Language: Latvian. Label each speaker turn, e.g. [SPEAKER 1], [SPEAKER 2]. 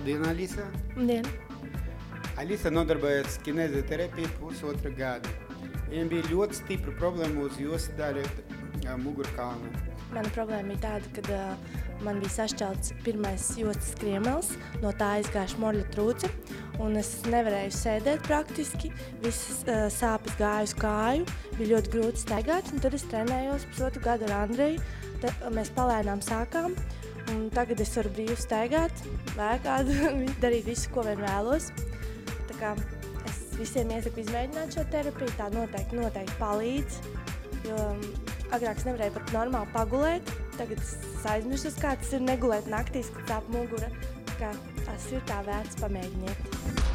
[SPEAKER 1] Labdien, Alisa!
[SPEAKER 2] Labdien!
[SPEAKER 1] Alisa nodarbojas kinezioterapiju pusotra gada. Viņam bija ļoti stipra problēma uz jūsu daļu mugurkauna.
[SPEAKER 2] Mana problēma bija tāda, ka man bija sašķelts pirmais jostas skriemels, no tā aizgāja šmorļa trūce, un es nevarēju sēdēt praktiski, visas sāpes gāja uz kāju, bija ļoti grūti staigāt, un tad es trenējos pusotru gadu ar Andreju, mēs palēnām sākām, un tagad es varu brīvi staigāt, lēkāt, darīt visu, ko vien vēlos. Tā kā es visiem iesaku izmēģināt šo terapiju, tā noteikti palīdz, jo agrāk es nevarēju pat normāli pagulēt, tagad es aizmiršos, kā tas ir negulēt naktīs, kad sāp mugura, tā kā tas ir tā vērts pamēģiniet.